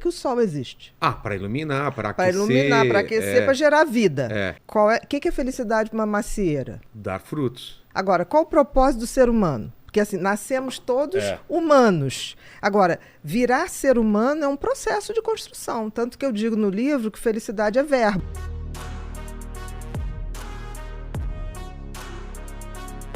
que o sol existe? Para iluminar, para Para aquecer. iluminar, para aquecer, para gerar vida. É. O que é felicidade para uma macieira? Dar frutos. Agora, qual o propósito do ser humano? Porque assim, nascemos todos humanos. Agora, virar ser humano é um processo de construção. Tanto que eu digo no livro que felicidade é verbo.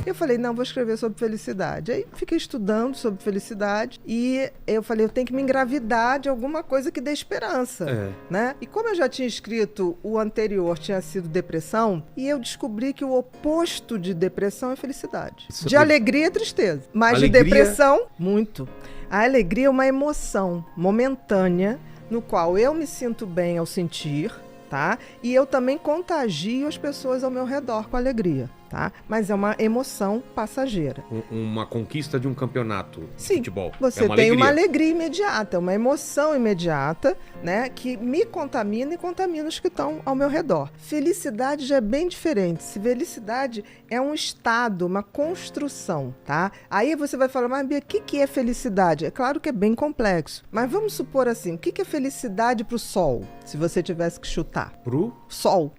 Eu falei, não, vou escrever sobre felicidade. Aí fiquei estudando sobre felicidade e eu falei, eu tenho que me engravidar de alguma coisa que dê esperança, né? E como eu já tinha escrito, o anterior tinha sido depressão, e eu descobri que o oposto de depressão é felicidade. De alegria é tristeza, mas de depressão, muito. A alegria é uma emoção momentânea no qual eu me sinto bem ao sentir, tá? E eu também contagio as pessoas ao meu redor com alegria. Tá? Mas é uma emoção passageira. Uma conquista de um campeonato de futebol. Você tem uma alegria imediata, uma emoção imediata, né, que me contamina e contamina os que estão ao meu redor. Felicidade já é bem diferente. Felicidade é um estado, uma construção, tá? Aí você vai falar, mas Bia, o que é felicidade? É claro que é bem complexo, mas vamos supor assim, o que é felicidade pro sol, se você tivesse que chutar? Pro? Sol,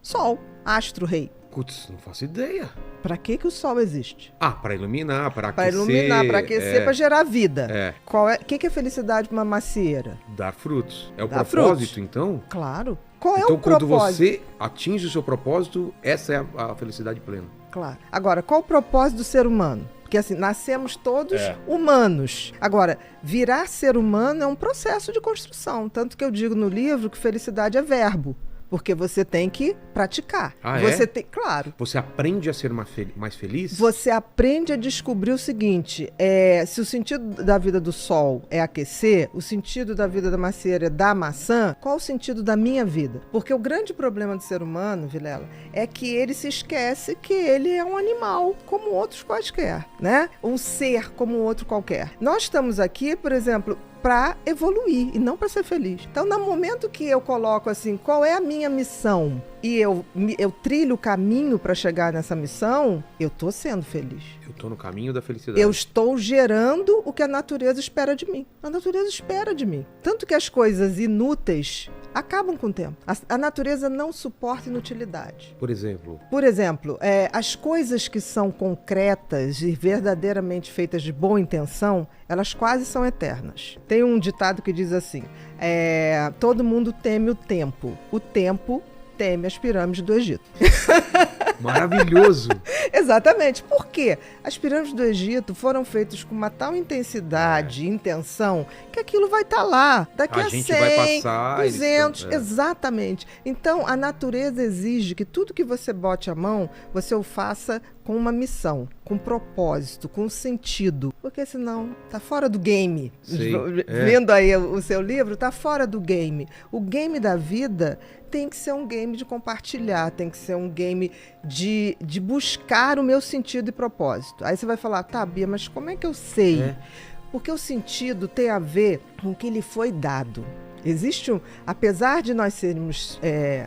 astro-rei. Putz, não faço ideia. Para que o sol existe? Para iluminar, para aquecer. Para iluminar, para aquecer, para gerar vida. É. O que é felicidade para uma macieira? Dar frutos. É o propósito, então? Claro. Qual é então, o propósito? Então, quando você atinge o seu propósito, essa é a felicidade plena. Claro. Agora, qual o propósito do ser humano? Porque assim, nascemos todos humanos. Agora, virar ser humano é um processo de construção. Tanto que eu digo no livro que felicidade é verbo. Porque você tem que praticar. Você tem, claro. Você aprende a ser mais feliz? Você aprende a descobrir o seguinte, se o sentido da vida do sol é aquecer, o sentido da vida da macieira é dar maçã, qual o sentido da minha vida? Porque o grande problema do ser humano, Vilela, é que ele se esquece que ele é um animal como outros quaisquer, né? Um ser como outro qualquer. Nós estamos aqui, por exemplo, para evoluir e não para ser feliz. Então, no momento que eu coloco assim, qual é a minha missão? E eu trilho o caminho para chegar nessa missão, eu estou sendo feliz. Eu estou no caminho da felicidade. Eu estou gerando o que a natureza espera de mim. A natureza espera de mim. Tanto que as coisas inúteis acabam com o tempo. A natureza não suporta inutilidade. Por exemplo? Por exemplo, as coisas que são concretas e verdadeiramente feitas de boa intenção, elas quase são eternas. Tem um ditado que diz assim, todo mundo teme o tempo teme as pirâmides do Egito. Maravilhoso! Exatamente. Por quê? As pirâmides do Egito foram feitas com uma tal intensidade e intenção que aquilo vai estar lá daqui a 100, vai passar, 200, exatamente. Então, a natureza exige que tudo que você bote a mão, você o faça com uma missão, com propósito, com sentido. Porque senão tá fora do game. Vendo aí o seu livro, tá fora do game. O game da vida tem que ser um game de compartilhar, tem que ser um game de buscar o meu sentido e propósito. Aí você vai falar, tá, Bia, mas como é que eu sei? Porque o sentido tem a ver com o que lhe foi dado. Existe apesar de nós sermos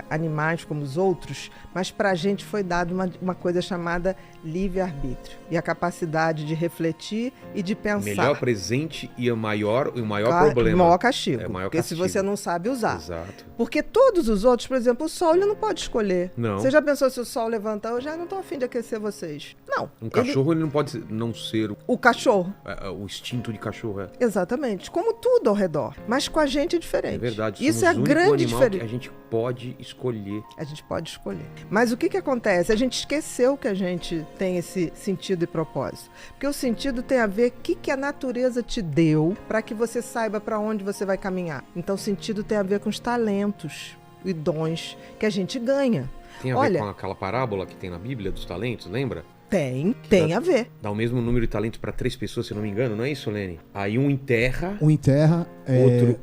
animais como os outros, mas para a gente foi dado uma coisa chamada livre-arbítrio. E a capacidade de refletir e de pensar. Melhor presente e o maior problema. O maior castigo. Porque se você não sabe usar. Exato. Porque todos os outros, por exemplo, o sol, ele não pode escolher. Não. Você já pensou se o sol levantar? Eu já não estou a fim de aquecer vocês. Não. Um cachorro, ele não pode não ser o cachorro. O instinto de cachorro é. Exatamente. Como tudo ao redor. Mas com a gente é diferente. É verdade. Isso é a grande diferença. A gente pode escolher. A gente pode escolher. Mas o que acontece? A gente esqueceu que a gente tem esse sentido e propósito. Porque o sentido tem a ver com o que a natureza te deu para que você saiba para onde você vai caminhar. Então, o sentido tem a ver com os talentos e dons que a gente ganha. Tem a ver com aquela parábola que tem na Bíblia dos talentos, lembra? Tem a ver. Dá o mesmo número de talentos para 3 pessoas, se eu não me engano, não é isso, Lene? Aí um enterra.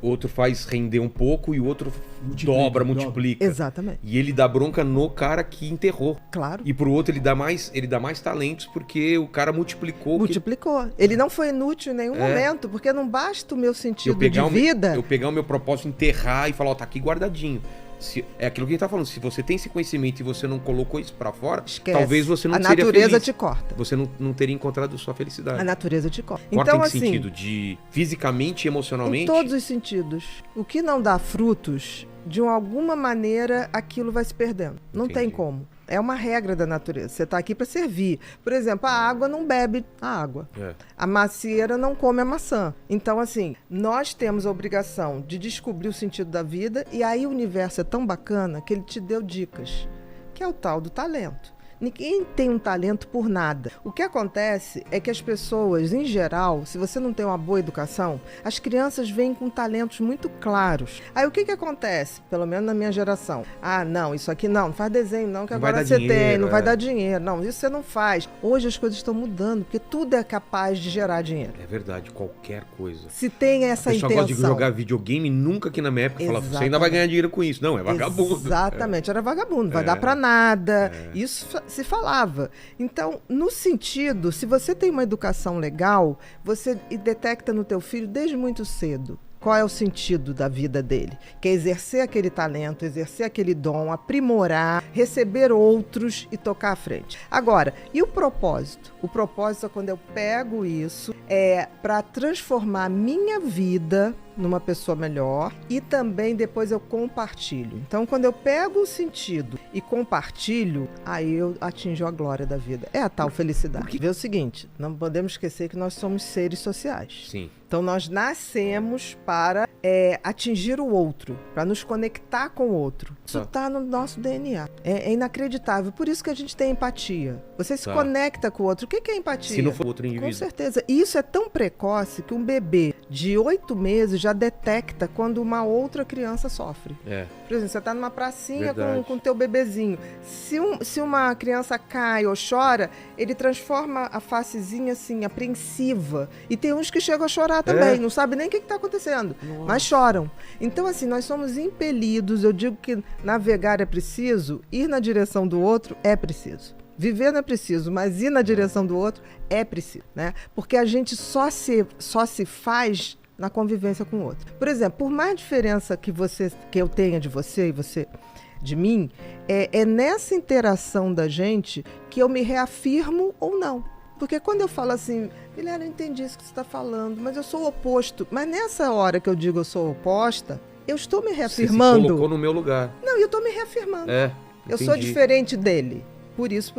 Outro faz render um pouco e o outro multiplica. Exatamente. E ele dá bronca no cara que enterrou. Claro. E pro outro ele dá mais talentos porque o cara multiplicou. Ele não foi inútil em nenhum momento, porque não basta o meu sentido de vida. Eu pegar o meu propósito, enterrar e falar, tá aqui guardadinho. É aquilo que a gente tá falando. Se você tem esse conhecimento e você não colocou isso pra fora, esquece. Talvez você não seria feliz. A natureza te corta. Você não teria encontrado sua felicidade. A natureza te corta. Corta então, em que assim, sentido? De fisicamente e emocionalmente? Em todos os sentidos. O que não dá frutos, de alguma maneira, aquilo vai se perdendo. Não tem como. É uma regra da natureza. Você está aqui para servir. Por exemplo, a água não bebe a água. A macieira não come a maçã. Então, assim, nós temos a obrigação de descobrir o sentido da vida, e aí o universo é tão bacana que ele te deu dicas, que é o tal do talento. Ninguém tem um talento por nada. O que acontece é que as pessoas, em geral, se você não tem uma boa educação, as crianças vêm com talentos muito claros. Aí o que acontece? Pelo menos na minha geração. Ah, não, isso aqui não faz desenho não, que não agora você tem, não vai dar dinheiro. Não, isso você não faz. Hoje as coisas estão mudando, porque tudo é capaz de gerar dinheiro. É verdade, qualquer coisa. Se tem essa intenção. A pessoa gosta de jogar videogame, nunca que na minha época falava, você ainda vai ganhar dinheiro com isso. Não, é vagabundo. Exatamente, era vagabundo, não vai dar pra nada. Isso se falava. Então, no sentido, se você tem uma educação legal, você detecta no teu filho desde muito cedo qual é o sentido da vida dele, que é exercer aquele talento, exercer aquele dom, aprimorar, receber outros e tocar à frente. Agora, e o propósito? O propósito é quando eu pego isso, para transformar a minha vida numa pessoa melhor, e também depois eu compartilho. Então, quando eu pego o sentido e compartilho, aí eu atinjo a glória da vida. É a tal felicidade. Vê o seguinte, não podemos esquecer que nós somos seres sociais. Sim. Então, nós nascemos para atingir o outro, para nos conectar com o outro. Isso está no nosso DNA. É inacreditável. Por isso que a gente tem empatia. Você se conecta com o outro. O que é empatia? Se não for outro indivíduo. Com certeza. E isso é tão precoce que um bebê de 8 meses já detecta quando uma outra criança sofre. Por exemplo, você está numa pracinha com o teu bebezinho. Se uma criança cai ou chora, ele transforma a facezinha assim, apreensiva. E tem uns que chegam a chorar também, não sabe nem o que está acontecendo, mas choram. Então, assim, nós somos impelidos, eu digo que navegar é preciso, ir na direção do outro é preciso. Viver não é preciso, mas ir na direção do outro é preciso, né? Porque a gente só se faz na convivência com o outro. Por exemplo, por mais diferença que eu tenha de você e você de mim, é nessa interação da gente que eu me reafirmo ou não. Porque quando eu falo assim, Guilherme, eu entendi isso que você está falando, mas eu sou o oposto. Mas nessa hora que eu digo eu sou oposta, eu estou me reafirmando. Você se colocou no meu lugar. Não, eu estou me reafirmando. Entendi. Eu sou diferente dele. Por isso.